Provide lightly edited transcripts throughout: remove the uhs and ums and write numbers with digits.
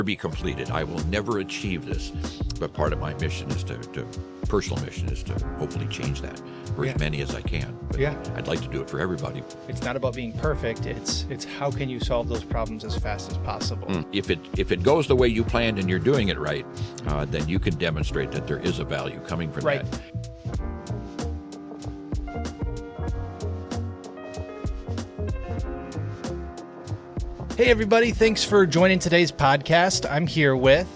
be completed. I will never achieve this, but part of my mission is personal mission is to hopefully change that for as many as I can. But I'd like to do it for everybody. It's not about being perfect. It's how can you solve those problems as fast as possible. If it goes the way you planned and you're doing it right, then you can demonstrate that there is a value coming from that. Hey everybody, thanks for joining today's podcast. I'm here with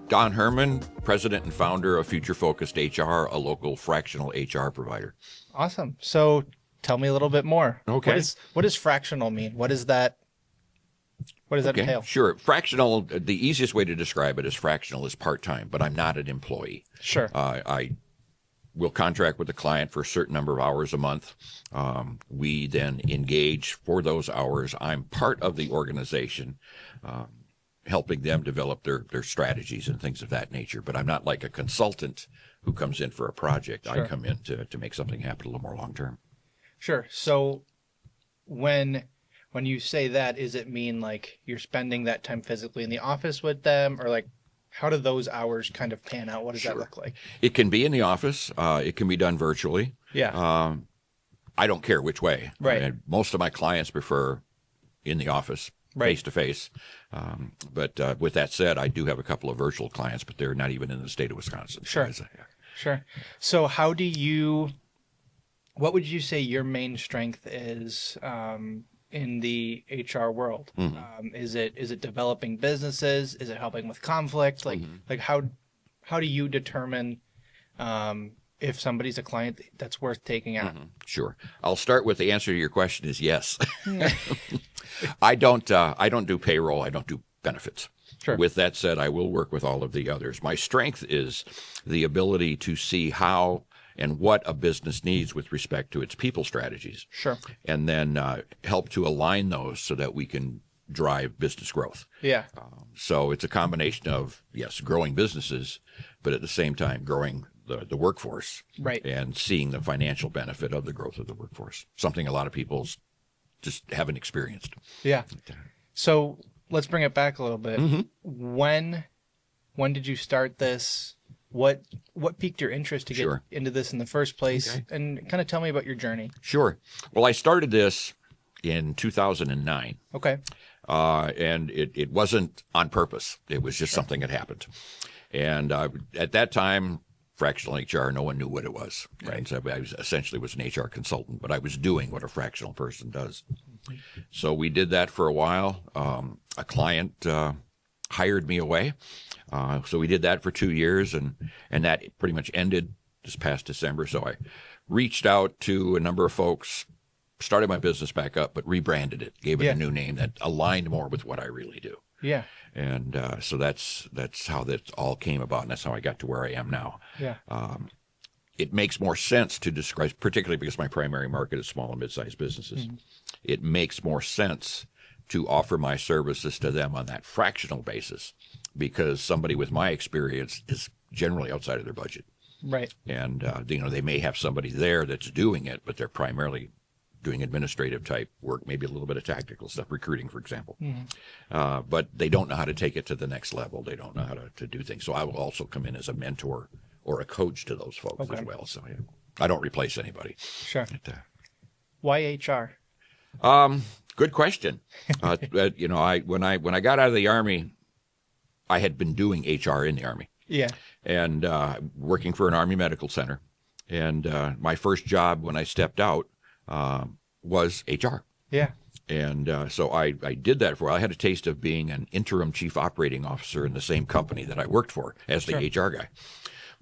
Don Herrmann, president and founder of Future Focused HR, a local fractional HR provider. Awesome. So tell me a little bit more. Okay. What does fractional mean? What does that entail? Sure. Fractional, the easiest way to describe it is fractional is part-time, but I'm not an employee. Sure. I will contract with the client for a certain number of hours a month. We then engage for those hours. I'm part of the organization, helping them develop their strategies and things of that nature. But I'm not like a consultant who comes in for a project. Sure. I come in to make something happen a little more long-term. Sure. So when you say that, does it mean like you're spending that time physically in the office with them, or like how do those hours kind of pan out? What does that look like? It can be in the office. It can be done virtually. Yeah. I don't care which way. Right. I mean, most of my clients prefer in the office, face-to-face. But with that said, I do have a couple of virtual clients, but they're not even in the state of Wisconsin. Sure. Sure. So what would you say your main strength is in the HR world? Mm-hmm. Is it developing businesses? Is it helping with conflict? Like how do you determine if somebody's a client that's worth taking on? Sure. I'll start with the answer to your question is yes. I don't do payroll. I don't do benefits. Sure. With that said, I will work with all of the others. My strength is the ability to see how and what a business needs with respect to its people strategies. Sure. And then help to align those so that we can drive business growth. Yeah. So it's a combination of, yes, growing businesses, but at the same time growing the workforce. Right. And seeing the financial benefit of the growth of the workforce, something a lot of people just haven't experienced. Yeah. So let's bring it back a little bit. Mm-hmm. When did you start this? What piqued your interest to get into this in the first place? Okay. And kind of tell me about your journey. Sure. Well, I started this in 2009. Okay. And it wasn't on purpose. It was just something that happened. And at that time, fractional HR, no one knew what it was. Right. And so I essentially was an HR consultant, but I was doing what a fractional person does. So we did that for a while. A client hired me away. So we did that for 2 years, and that pretty much ended this past December. So I reached out to a number of folks, started my business back up, but rebranded it, gave it a new name that aligned more with what I really do. Yeah. And so that's how that all came about, and that's how I got to where I am now. Yeah. It makes more sense to describe, particularly because my primary market is small and mid-sized businesses. It makes more sense to offer my services to them on that fractional basis, because somebody with my experience is generally outside of their budget. Right. And, they may have somebody there that's doing it, but they're primarily doing administrative type work, maybe a little bit of tactical stuff, recruiting, for example. But they don't know how to take it to the next level. They don't know how to do things. So I will also come in as a mentor or a coach to those folks as well. So I don't replace anybody. Sure. Why HR? Good question. When I got out of the Army, I had been doing HR in the Army. Yeah. And working for an Army medical center. And my first job when I stepped out was HR. Yeah. And so I did that for a while. I had a taste of being an interim chief operating officer in the same company that I worked for as the HR guy.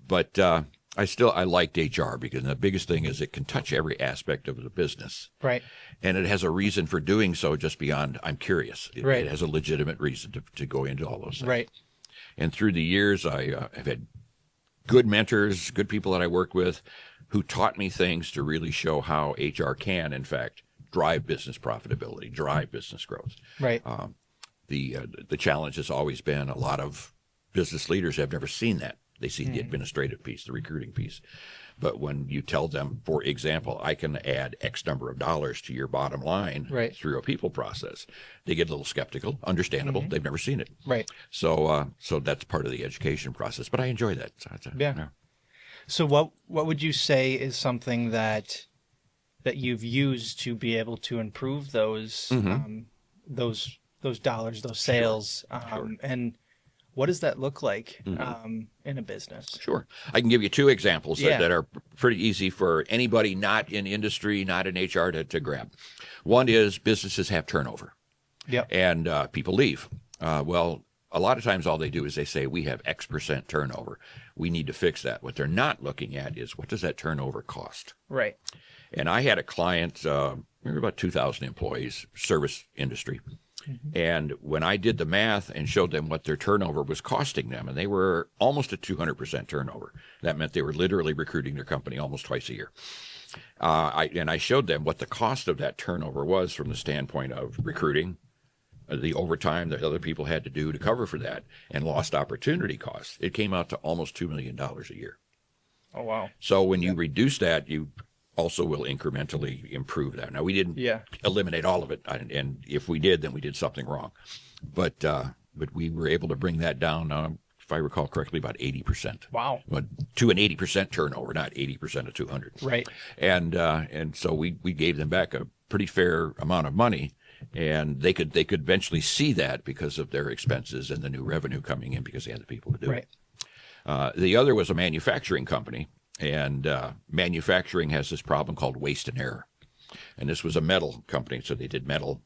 But I liked HR because the biggest thing is it can touch every aspect of the business. Right. And it has a reason for doing so just beyond I'm curious. It has a legitimate reason to go into all those things. Right. And through the years, I've had good mentors, good people that I worked with who taught me things to really show how HR can, in fact, drive business profitability, drive business growth. Right. The challenge has always been a lot of business leaders have never seen that They see the administrative piece, the recruiting piece. But when you tell them, for example, I can add X number of dollars to your bottom line through a people process, they get a little skeptical. Understandable. They've never seen it. Right. So that's part of the education process. But I enjoy that. Yeah. So what would you say is something that you've used to be able to improve those dollars, those sales, and what does that look like in a business? Sure. I can give you two examples that are pretty easy for anybody not in industry, not in HR to grab. One is businesses have turnover. Yep. And people leave. Well, a lot of times all they do is they say, we have X% turnover. We need to fix that. What they're not looking at is, what does that turnover cost? Right. And I had a client, we were about 2,000 employees, service industry. And when I did the math and showed them what their turnover was costing them, and they were almost at 200% turnover. That meant they were literally recruiting their company almost twice a year. I showed them what the cost of that turnover was from the standpoint of recruiting, the overtime that other people had to do to cover for that, and lost opportunity costs. It came out to almost $2 million a year. Oh, wow. So when you reduce that, you also will incrementally improve that. Now, we didn't eliminate all of it, and if we did, then we did something wrong. But we were able to bring that down, if I recall correctly, about 80%. Wow. But to an 80% turnover, not 80% of 200. Right. And so we gave them back a pretty fair amount of money, and they could eventually see that because of their expenses and the new revenue coming in because they had the people to do it. The other was a manufacturing company. And manufacturing has this problem called waste and error. And this was a metal company, so they did metal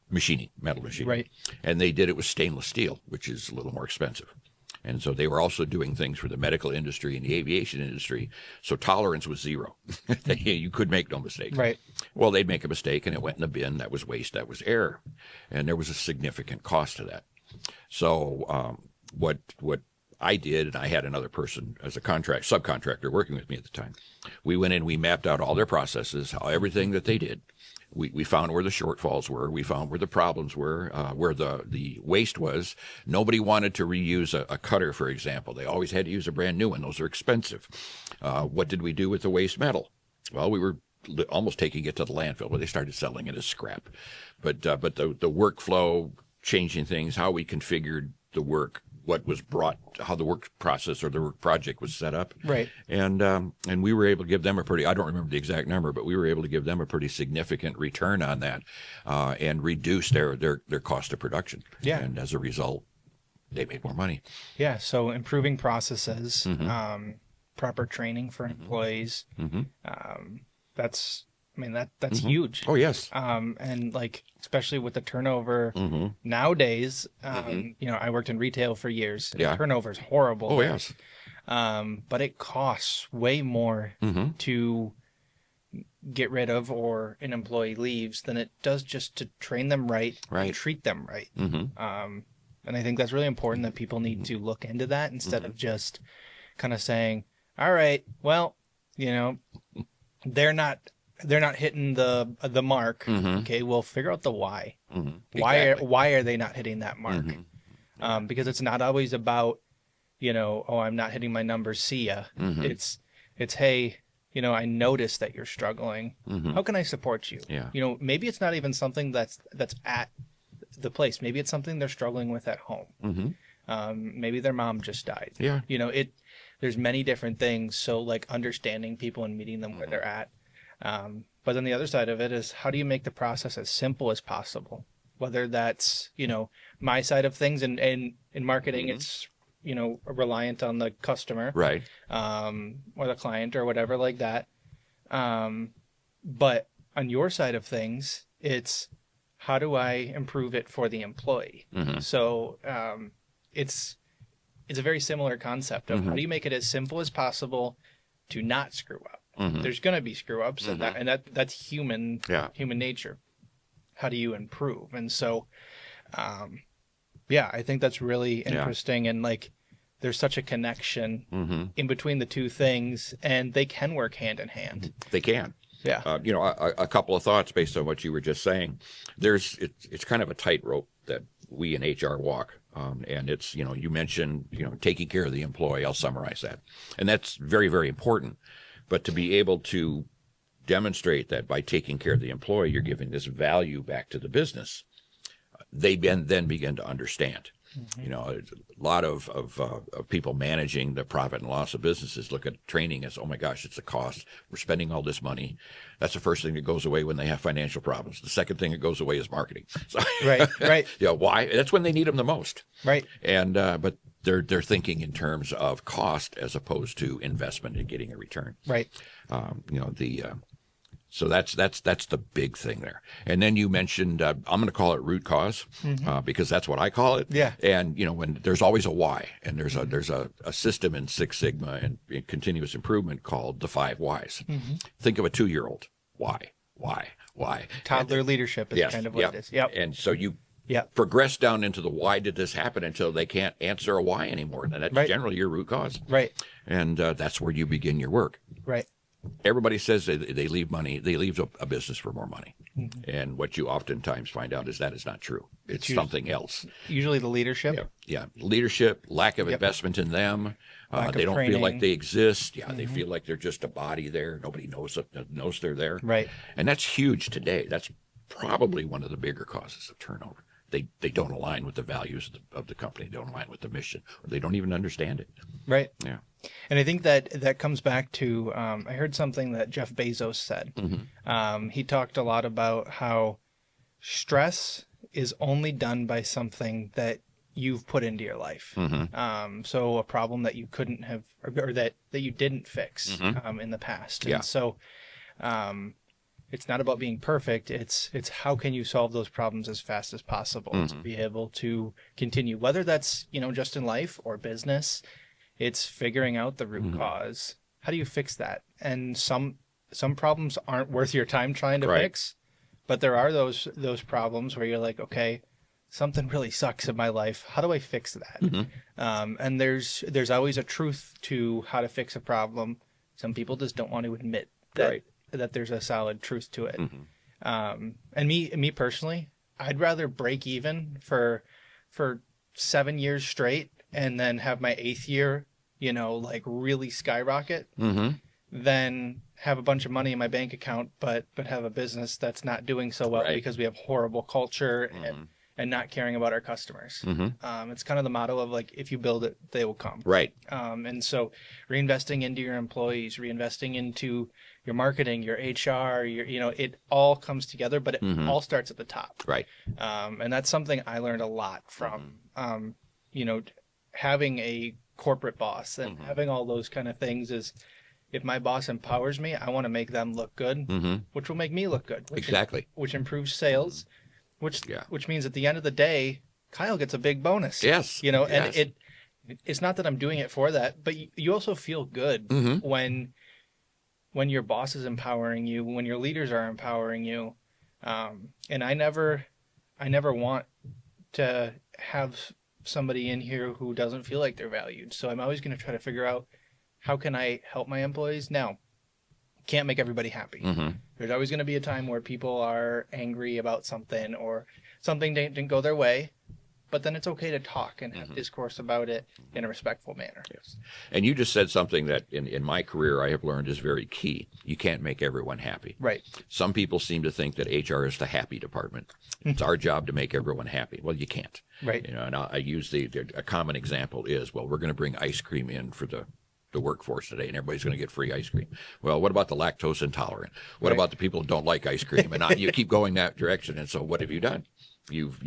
machining. Right. And they did it with stainless steel, which is a little more expensive. And so they were also doing things for the medical industry and the aviation industry. So tolerance was zero. You could make no mistakes. Right. Well, they'd make a mistake and it went in the bin. That was waste. That was error. And there was a significant cost to that. So what I did, and I had another person as a subcontractor working with me at the time. We went in, we mapped out all their processes, everything that they did. We found where the shortfalls were. We found where the problems were, where the waste was. Nobody wanted to reuse a cutter, for example. They always had to use a brand new one. Those are expensive. What did we do with the waste metal? Well, we were almost taking it to the landfill, but they started selling it as scrap. But the workflow, changing things, how we configured the work, what was brought, how the work process or the work project was set up. Right. And we were able to give them I don't remember the exact number, but we were able to give them a pretty significant return on that, and reduce their cost of production. Yeah. And as a result, they made more money. Yeah. So improving processes, proper training for employees. That's huge. Oh, yes. And like, especially with the turnover nowadays, I worked in retail for years. Yeah. Turnover is horrible. Oh, yes. But it costs way more to get rid of or an employee leaves than it does just to train them right. And treat them right. And I think that's really important that people need to look into that instead of just kind of saying, all right, well, they're not hitting the mark. Okay, well, figure out the why. Why are they not hitting that mark? Because it's not always about, I'm not hitting my numbers. See ya. It's hey, I noticed that you're struggling. How can I support you? Yeah. Maybe it's not even something that's at the place. Maybe it's something they're struggling with at home. Maybe their mom just died. Yeah. There's many different things. So like understanding people and meeting them where they're at. But then the other side of it is, how do you make the process as simple as possible? Whether that's, my side of things, and in marketing, it's, reliant on the customer, right? Or the client or whatever like that. But on your side of things, it's, how do I improve it for the employee? So it's a very similar concept of how do you make it as simple as possible to not screw up? There's going to be screw ups, and that's human nature. How do you improve? And so, I think that's really interesting. And like, there's such a connection in between the two things, and they can work hand in hand. They can. Yeah. A couple of thoughts based on what you were just saying. It's kind of a tightrope that we in HR walk. And it's, you mentioned, taking care of the employee. I'll summarize that. And that's very, very important. But to be able to demonstrate that by taking care of the employee, you're giving this value back to the business, they then begin to understand. A lot of people managing the profit and loss of businesses look at training as, oh my gosh, it's a cost. We're spending all this money. That's the first thing that goes away when they have financial problems. The second thing that goes away is marketing. So, Right. Why? That's when they need them the most. Right. And but they're thinking in terms of cost as opposed to investment and getting a return. Right. So that's the big thing there. And then you mentioned, I'm going to call it root cause, because that's what I call it. Yeah. And when there's always a why, and there's a system in Six Sigma and in continuous improvement called the 5 whys. Think of a 2-year-old. Why? Toddler leadership is kind of what it is. Yep. And so you progress down into the why did this happen until they can't answer a why anymore. And that's generally your root cause. Right. And that's where you begin your work. Right. Everybody says they leave a business for more money. And what you oftentimes find out is that is not true. It's something else. Usually the leadership. Yeah. Leadership, lack of investment in them. They don't feel like they exist. They feel like they're just a body there. Nobody knows they're there. Right. And that's huge today. That's probably one of the bigger causes of turnover. They don't align with the values of the company. They don't align with the mission, or they don't even understand it. Right. Yeah. And I think that comes back to, I heard something that Jeff Bezos said. He talked a lot about how stress is only done by something that you've put into your life. So a problem that you couldn't have, or that you didn't fix in the past. And so it's not about being perfect. It's how can you solve those problems as fast as possible to be able to continue, whether that's, just in life or business. It's figuring out the root cause. How do you fix that? And some problems aren't worth your time trying to fix, but there are those problems where you're like, okay, something really sucks in my life. How do I fix that? And there's always a truth to how to fix a problem. Some people just don't want to admit that there's a solid truth to it. And me personally, I'd rather break even for 7 years straight and then have my 8th year, really skyrocket, than have a bunch of money in my bank account, but have a business that's not doing so well because we have horrible culture and not caring about our customers. It's kind of the motto of like, if you build it, they will come. Right. And so reinvesting into your employees, reinvesting into your marketing, your HR, it all comes together, but it all starts at the top. Right. And that's something I learned a lot from, having a corporate boss and having all those kind of things is, if my boss empowers me, I want to make them look good, which will make me look good. Which improves sales, which means at the end of the day, Kyle gets a big bonus. Yes. And it's not that I'm doing it for that, but you also feel good when your boss is empowering you, when your leaders are empowering you. And I never want to have somebody in here who doesn't feel like they're valued. So I'm always going to try to figure out, how can I help my employees? Now, can't make everybody happy. There's always going to be a time where people are angry about something or something didn't go their way, but then it's okay to talk and have discourse about it in a respectful manner. Yes. And you just said something that in my career I have learned is very key. You can't make everyone happy. Right. Some people seem to think that HR is the happy department. It's our job to make everyone happy. Well, you can't. Right. And I use a common example is, well, we're going to bring ice cream in for the workforce today, and everybody's going to get free ice cream. Well, what about the lactose intolerant? What about the people who don't like ice cream? And you keep going that direction. And so what have you done? You've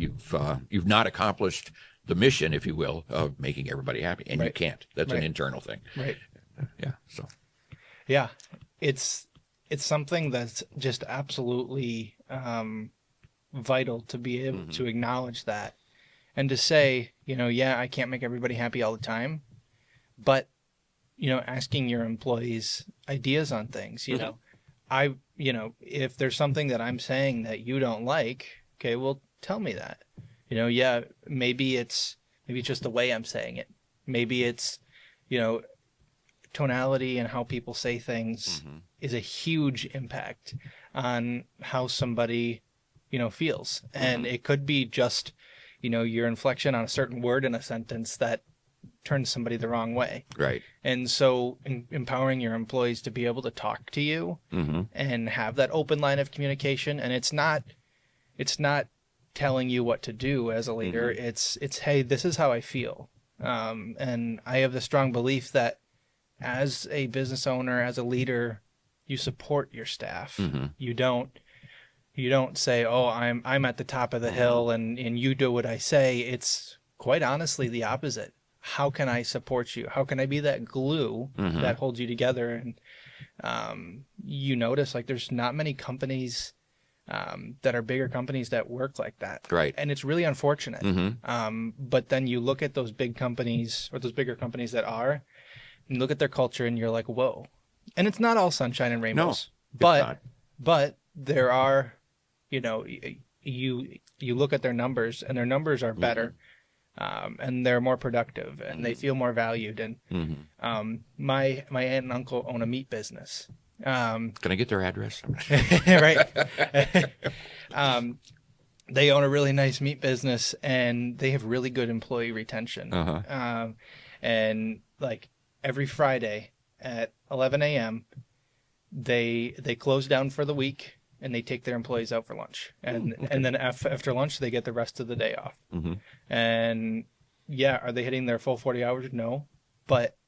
not accomplished the mission, if you will, of making everybody happy, and you can't. That's an internal thing. Right. Yeah. So. Yeah, it's something that's just absolutely vital to be able to acknowledge that, and to say, I can't make everybody happy all the time, but asking your employees ideas on things, if there's something that I'm saying that you don't like, okay, well, tell me that. Maybe it's just the way I'm saying it. Maybe it's, tonality and how people say things is a huge impact on how somebody, feels. And it could be just, your inflection on a certain word in a sentence that turns somebody the wrong way. Right. And so empowering your employees to be able to talk to you and have that open line of communication. And it's not telling you what to do as a leader. It's, hey, this is how I feel. And I have the strong belief that as a business owner, as a leader, you support your staff. You don't say, oh, I'm at the top of the hill and you do what I say. It's quite honestly the opposite. How can I support you? How can I be that glue that holds you together? And you notice like there's not many companies that are bigger companies that work like that. Right. And it's really unfortunate. But then you look at those big companies or those bigger companies that are, and look at their culture and you're like, whoa. And it's not all sunshine and rainbows. No, but there are, you look at their numbers and their numbers are better. And they're more productive and they feel more valued. And my aunt and uncle own a meat business. Can I get their address? Right. They own a really nice meat business and they have really good employee retention. And like every Friday at 11 a.m., they close down for the week. And they take their employees out for lunch. And and then after lunch, they get the rest of the day off. And yeah, are they hitting their full 40 hours? No. But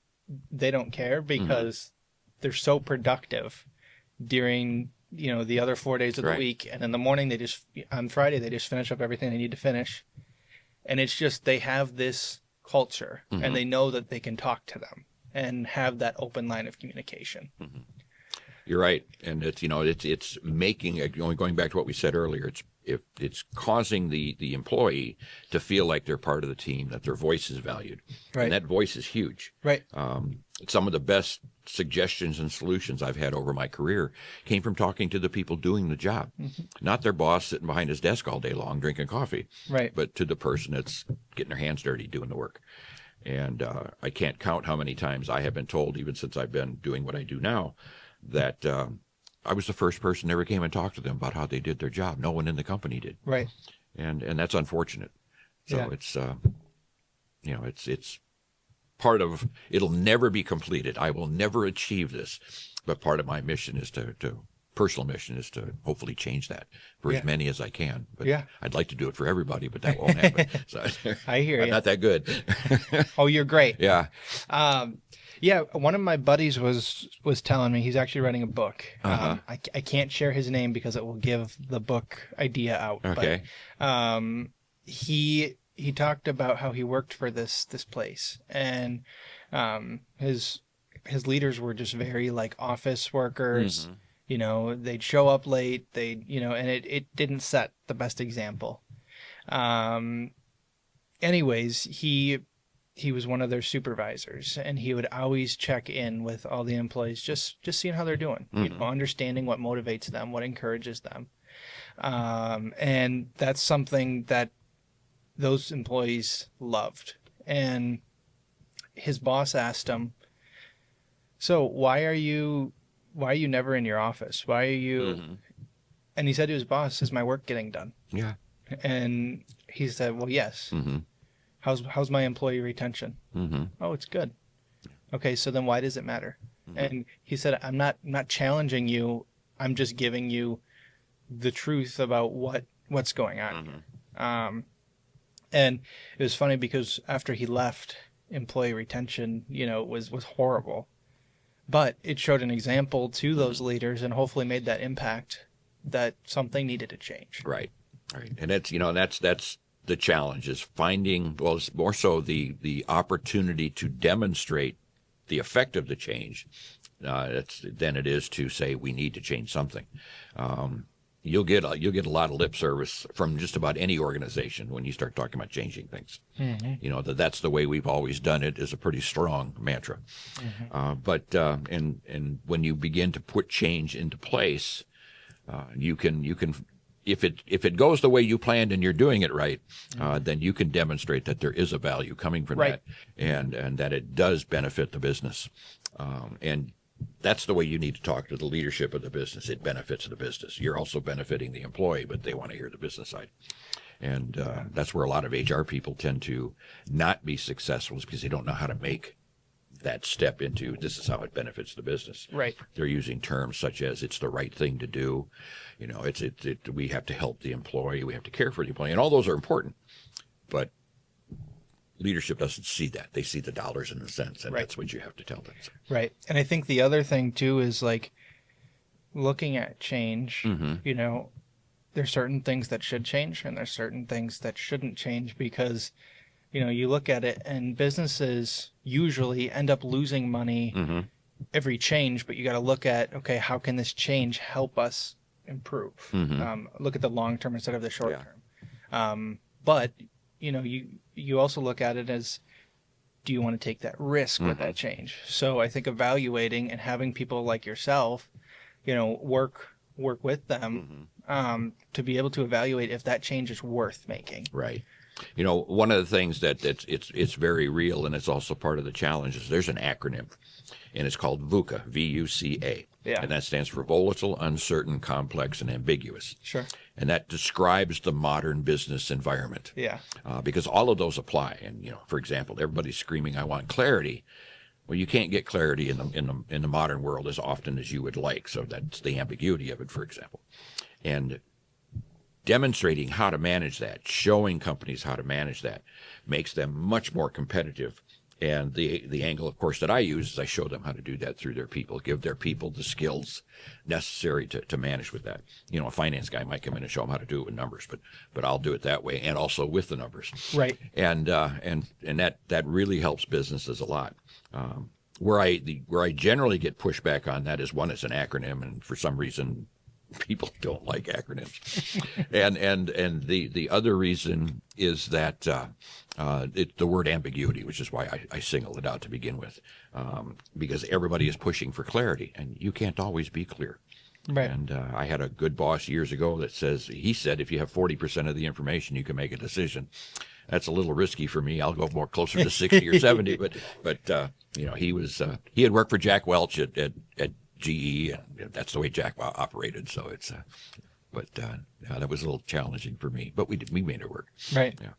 they don't care because they're so productive during, the other 4 days of the week. And in the morning, on Friday, they just finish up everything they need to finish. And it's just, they have this culture and they know that they can talk to them and have that open line of communication. You're right, and it's it's making going back to what we said earlier. It's causing the employee to feel like they're part of the team, that their voice is valued, and that voice is huge. Right. Some of the best suggestions and solutions I've had over my career came from talking to the people doing the job, not their boss sitting behind his desk all day long drinking coffee, right? But to the person that's getting their hands dirty doing the work. And I can't count how many times I have been told, even since I've been doing what I do now, that I was the first person that ever came and talked to them about how they did their job. No one in the company did. Right. And that's unfortunate. So it's, it's part of, it'll never be completed. I will never achieve this. But part of my mission is personal mission is to hopefully change that for as many as I can. But I'd like to do it for everybody, but that won't happen. So, I hear you. I'm not that good. Oh, you're great. Yeah. Yeah, one of my buddies was telling me he's actually writing a book. I can't share his name because it will give the book idea out. Okay. But, he talked about how he worked for this place, and his leaders were just very like office workers. They'd show up late. And it didn't set the best example. Anyways, he was one of their supervisors, and he would always check in with all the employees, just seeing how they're doing, understanding what motivates them, what encourages them. And that's something that those employees loved. And his boss asked him, so why are you never in your office? Why are you? And he said to his boss, is my work getting done? Yeah. And he said, well, yes. How's my employee retention? Oh, it's good. Okay, so then why does it matter? And he said, I'm not challenging you. I'm just giving you the truth about what's going on. And it was funny because after he left, employee retention, was horrible. But it showed an example to those leaders and hopefully made that impact that something needed to change. Right. And that's the challenge is finding, well, it's more so the opportunity to demonstrate the effect of the change than it is to say we need to change something. You'll get a lot of lip service from just about any organization when you start talking about changing things. That's the way we've always done it is a pretty strong mantra. But when you begin to put change into place, you can if it goes the way you planned and you're doing it right, then you can demonstrate that there is a value coming from that, and that it does benefit the business. And that's the way you need to talk to the leadership of the business. It benefits the business. You're also benefiting the employee, but they want to hear the business side. And that's where a lot of HR people tend to not be successful, is because they don't know how to make that step into this is how it benefits the business. Right. They're using terms such as it's the right thing to do. We have to help the employee. We have to care for the employee. And all those are important. But leadership doesn't see that. They see the dollars and the cents, and that's what you have to tell them. So. Right. And I think the other thing too is like looking at change, there's certain things that should change and there's certain things that shouldn't change, because you look at it and businesses usually end up losing money every change, but you got to look at, okay, how can this change help us improve? Look at the long term instead of the short term. But you also look at it as, do you want to take that risk with that change? So I think evaluating and having people like yourself, work with them to be able to evaluate if that change is worth making. Right. One of the things it's very real, and it's also part of the challenge, is there's an acronym, and it's called VUCA, V-U-C-A. Yeah. And that stands for volatile, uncertain, complex, and ambiguous. Sure. And that describes the modern business environment. Yeah. Because all of those apply. And, for example, everybody's screaming, I want clarity. Well, you can't get clarity in the modern world as often as you would like. So that's the ambiguity of it, for example. And demonstrating how to manage that, showing companies how to manage that, makes them much more competitive. And the angle, of course, that I use is I show them how to do that through their people, give their people the skills necessary to manage with that. A finance guy might come in and show them how to do it with numbers, but I'll do it that way, and also with the numbers. Right. And that really helps businesses a lot. Where I generally get pushback on that is, one, it's an acronym, and for some reason people don't like acronyms. and the other reason is that the word ambiguity, which is why I singled it out to begin with, because everybody is pushing for clarity, and you can't always be clear. Right. And I had a good boss years ago that he said, if you have 40% of the information, you can make a decision. That's a little risky for me. I'll go more closer to 60 or 70. But he had worked for Jack Welch at GE, and that's the way Jack operated. So it's, that was a little challenging for me, but we made it work. Right. Yeah.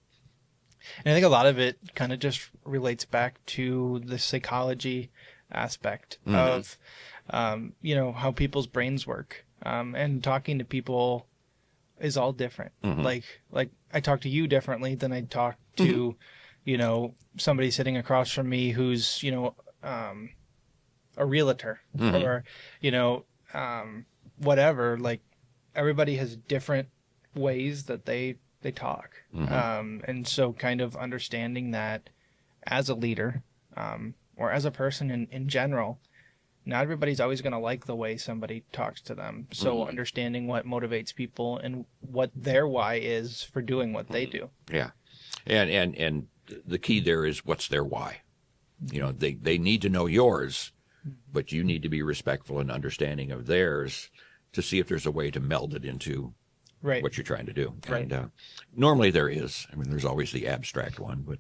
And I think a lot of it kind of just relates back to the psychology aspect of, how people's brains work. And talking to people is all different. Like I talk to you differently than I talk to, somebody sitting across from me who's, a realtor or, whatever. Like, everybody has different ways that they talk. And so kind of understanding that as a leader, or as a person in general, not everybody's always going to like the way somebody talks to them. So understanding what motivates people and what their why is for doing what they do. Yeah. And the key there is, what's their why? They need to know yours, but you need to be respectful and understanding of theirs to see if there's a way to meld it into what you're trying to do. Right. And normally there is. I mean, there's always the abstract one, but,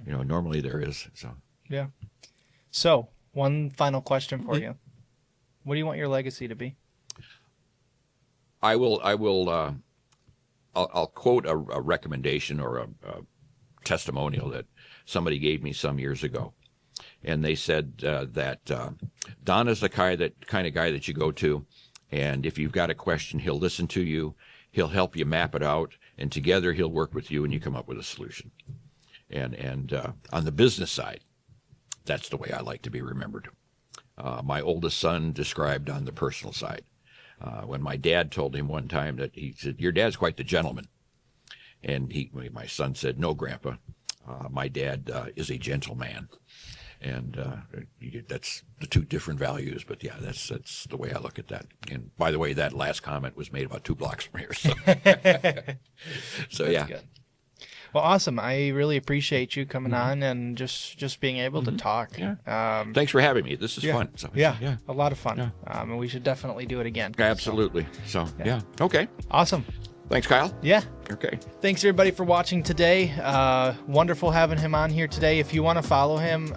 normally there is. So. Yeah. So one final question for you. What do you want your legacy to be? I'll quote a recommendation or a testimonial that somebody gave me some years ago. And they said that Don is the kind of guy that you go to, and if you've got a question, he'll listen to you, he'll help you map it out, and together he'll work with you and you come up with a solution. And on the business side, that's the way I like to be remembered. My oldest son described on the personal side. When my dad told him one time that, he said, "Your dad's quite the gentleman." And my son said, "No, Grandpa, my dad is a gentleman." And that's the two different values. But yeah, that's the way I look at that. And by the way, that last comment was made about 2 blocks from here. So, so yeah. Good. Well, awesome. I really appreciate you coming on and just being able to talk. Yeah. Thanks for having me. This is fun. So, yeah, a lot of fun. Yeah. And we should definitely do it again. Absolutely. So, yeah. Okay. Awesome. Thanks, Kyle. Yeah. Okay. Thanks, everybody, for watching today. Wonderful having him on here today. If you want to follow him,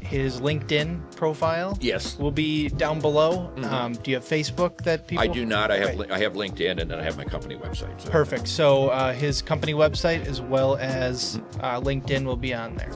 his LinkedIn profile. Yes. Will be down below. Do you have Facebook that people? I do not. I have Okay. I have LinkedIn, and then I have my company website. So. Perfect. So his company website as well as LinkedIn will be on there.